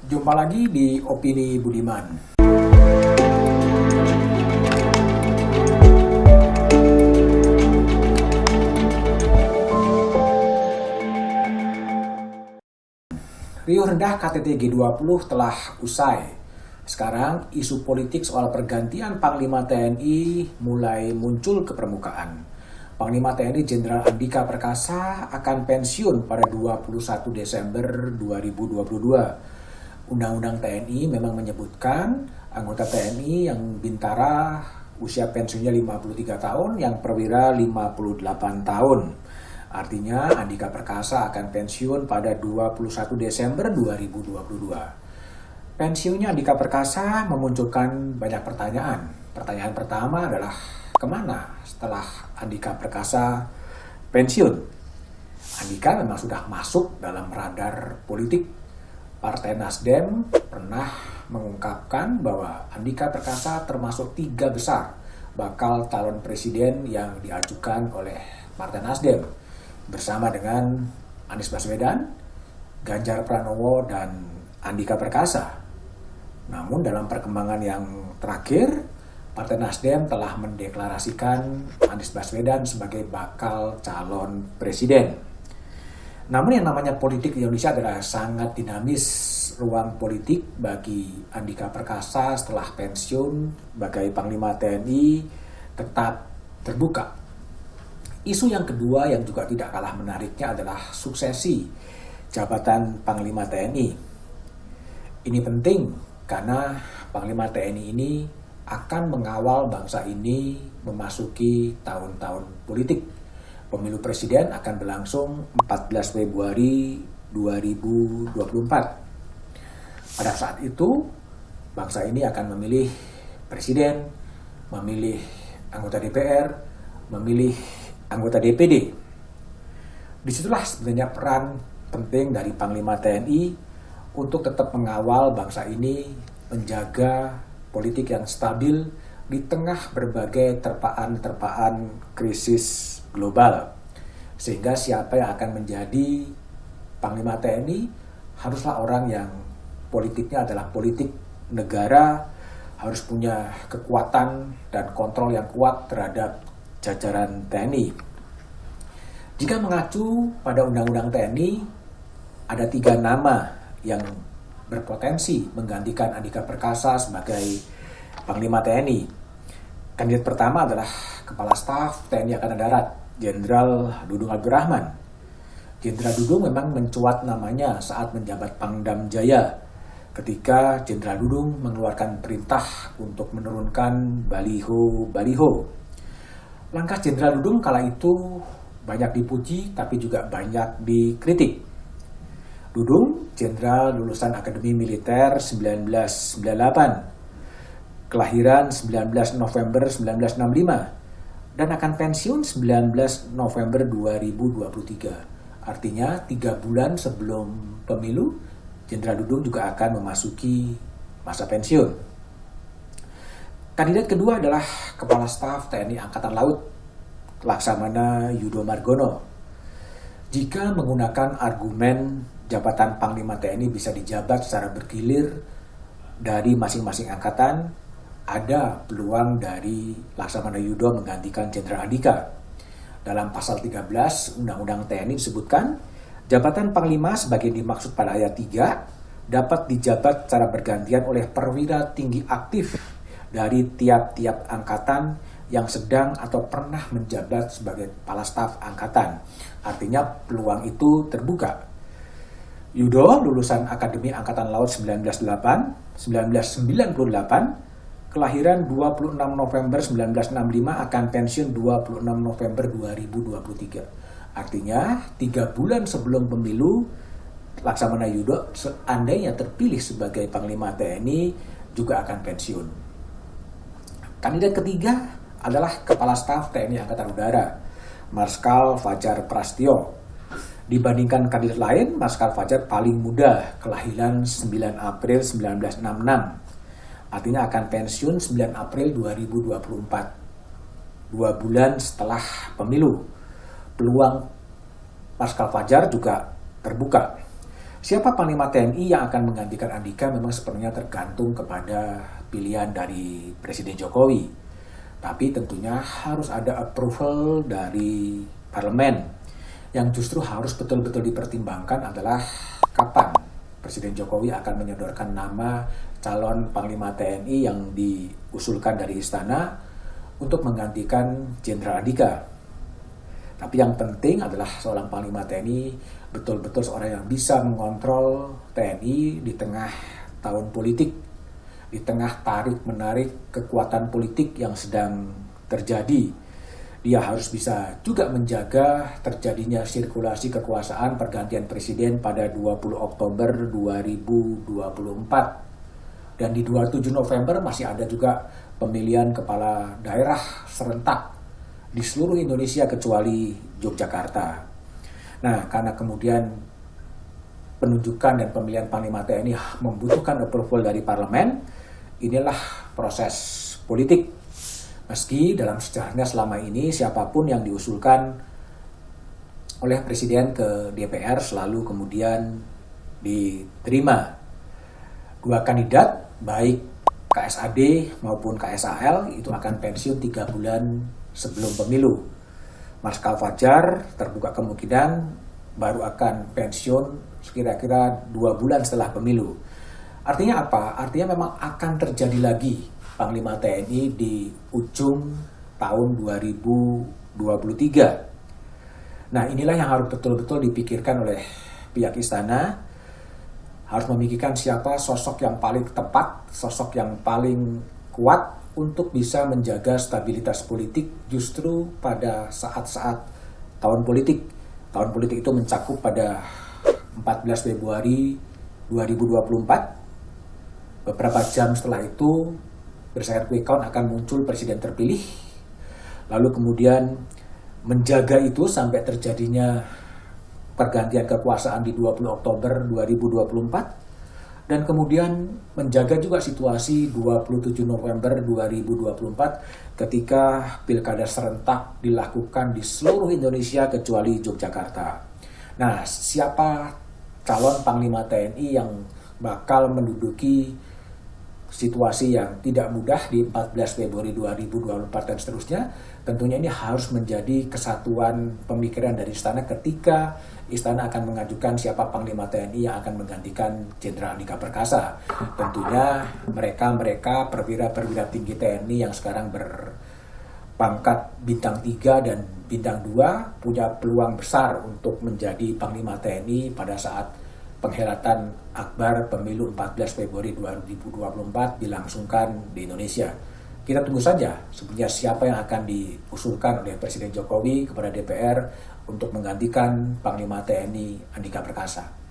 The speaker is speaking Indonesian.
Jumpa lagi di Opini Budiman. Riuh rendah KTT G20 telah usai. Sekarang isu politik soal pergantian Panglima TNI mulai muncul ke permukaan. Panglima TNI Jenderal Andika Perkasa akan pensiun pada 21 Desember 2022. Undang-Undang TNI memang menyebutkan anggota TNI yang bintara usia pensiunnya 53 tahun, yang perwira 58 tahun. Artinya Andika Perkasa akan pensiun pada 21 Desember 2022. Pensiunnya Andika Perkasa memunculkan banyak pertanyaan. Pertanyaan pertama adalah kemana setelah Andika Perkasa pensiun? Andika memang sudah masuk dalam radar politik. Partai Nasdem pernah mengungkapkan bahwa Andika Perkasa termasuk 3 besar bakal calon presiden yang diajukan oleh Partai Nasdem bersama dengan Anies Baswedan, Ganjar Pranowo, dan Andika Perkasa. Namun dalam perkembangan yang terakhir, Partai Nasdem telah mendeklarasikan Anies Baswedan sebagai bakal calon presiden. Namun yang namanya politik di Indonesia adalah sangat dinamis. Ruang politik bagi Andika Perkasa setelah pensiun sebagai Panglima TNI tetap terbuka. Isu yang kedua yang juga tidak kalah menariknya adalah suksesi jabatan Panglima TNI. Ini penting karena Panglima TNI ini akan mengawal bangsa ini memasuki tahun-tahun politik. Pemilu presiden akan berlangsung 14 Februari 2024. Pada saat itu, bangsa ini akan memilih presiden, memilih anggota DPR, memilih anggota DPD. Disitulah sebenarnya peran penting dari Panglima TNI untuk tetap mengawal bangsa ini menjaga politik yang stabil di tengah berbagai terpaan-terpaan krisis global. Sehingga siapa yang akan menjadi Panglima TNI haruslah orang yang politiknya adalah politik negara, harus punya kekuatan dan kontrol yang kuat terhadap jajaran TNI. Jika mengacu pada Undang-Undang TNI, ada 3 nama yang berpotensi menggantikan Andika Perkasa sebagai Panglima TNI. Kandidat pertama adalah Kepala Staf TNI Angkatan Darat, Jenderal Dudung Abdurrahman. Jenderal Dudung memang mencuat namanya saat menjabat Pangdam Jaya, ketika Jenderal Dudung mengeluarkan perintah untuk menurunkan baliho-baliho. Langkah Jenderal Dudung kala itu banyak dipuji tapi juga banyak dikritik. Dudung, jenderal lulusan Akademi Militer 1998, kelahiran 19 November 1965, dan akan pensiun 19 November 2023. Artinya 3 bulan sebelum pemilu, Jenderal Dudung juga akan memasuki masa pensiun. Kandidat kedua adalah Kepala Staf TNI Angkatan Laut, Laksamana Yudo Margono. Jika menggunakan argumen jabatan Panglima TNI bisa dijabat secara bergilir dari masing-masing angkatan, ada peluang dari Laksamana Yudo menggantikan Jenderal Andika. Dalam pasal 13 Undang-Undang TNI disebutkan, jabatan Panglima sebagai dimaksud pada ayat 3 dapat dijabat secara bergantian oleh perwira tinggi aktif dari tiap-tiap angkatan yang sedang atau pernah menjabat sebagai Kepala Staf Angkatan. Artinya peluang itu terbuka. Yudo lulusan Akademi Angkatan Laut 1998, kelahiran 26 November 1965, akan pensiun 26 November 2023. Artinya 3 bulan sebelum pemilu, Laksamana Yudo seandainya terpilih sebagai Panglima TNI juga akan pensiun. Kandidat ketiga adalah Kepala Staf TNI Angkatan Udara, Marskal Fajar Prasetyo. Dibandingkan kandidat lain, Marskal Fajar paling muda, kelahiran 9 April 1966. Artinya akan pensiun 9 April 2024. 2 bulan setelah pemilu. Peluang Marskal Fajar juga terbuka. Siapa Panglima TNI yang akan menggantikan Andika memang sepenuhnya tergantung kepada pilihan dari Presiden Jokowi. Tapi tentunya harus ada approval dari parlemen. Yang justru harus betul-betul dipertimbangkan adalah kapan Presiden Jokowi akan menyodorkan nama calon Panglima TNI yang diusulkan dari Istana untuk menggantikan Jenderal Andika. Tapi yang penting adalah seorang Panglima TNI betul-betul seorang yang bisa mengontrol TNI di tengah tahun politik, di tengah tarik-menarik kekuatan politik yang sedang terjadi. Dia harus bisa juga menjaga terjadinya sirkulasi kekuasaan pergantian presiden pada 20 Oktober 2024. Dan di 27 November masih ada juga pemilihan kepala daerah serentak di seluruh Indonesia kecuali Yogyakarta. Nah, karena kemudian penunjukan dan pemilihan Panglima TNI membutuhkan approval dari parlemen, inilah proses politik. Meski dalam sejarahnya selama ini siapapun yang diusulkan oleh Presiden ke DPR selalu kemudian diterima. Dua kandidat, baik KSAD maupun KSAL, itu akan pensiun 3 bulan sebelum pemilu. Marskal Fajar terbuka kemungkinan baru akan pensiun kira-kira 2 bulan setelah pemilu. Artinya apa? Artinya memang akan terjadi lagi Panglima TNI di ujung tahun 2023. Nah, inilah yang harus betul-betul dipikirkan oleh pihak istana. Harus memikirkan siapa sosok yang paling tepat, sosok yang paling kuat untuk bisa menjaga stabilitas politik justru pada saat-saat tahun politik. Tahun politik itu mencakup pada 14 Februari 2024. Beberapa jam setelah itu, berdasarkan quick count akan muncul presiden terpilih. Lalu kemudian menjaga itu sampai terjadinya pergantian kekuasaan di 20 Oktober 2024. Dan kemudian menjaga juga situasi 27 November 2024 ketika pilkada serentak dilakukan di seluruh Indonesia kecuali Yogyakarta. Nah, siapa calon Panglima TNI yang bakal menduduki situasi yang tidak mudah di 14 Februari 2024 dan seterusnya? Tentunya ini harus menjadi kesatuan pemikiran dari istana ketika istana akan mengajukan siapa Panglima TNI yang akan menggantikan Jenderal Andika Perkasa. Tentunya mereka perwira-perwira tinggi TNI yang sekarang berpangkat bintang 3 dan bintang 2 punya peluang besar untuk menjadi Panglima TNI pada saat penghelatan akbar pemilu 14 Februari 2024 dilangsungkan di Indonesia. Kita tunggu saja sebenarnya siapa yang akan diusulkan oleh Presiden Jokowi kepada DPR untuk menggantikan Panglima TNI Andika Perkasa.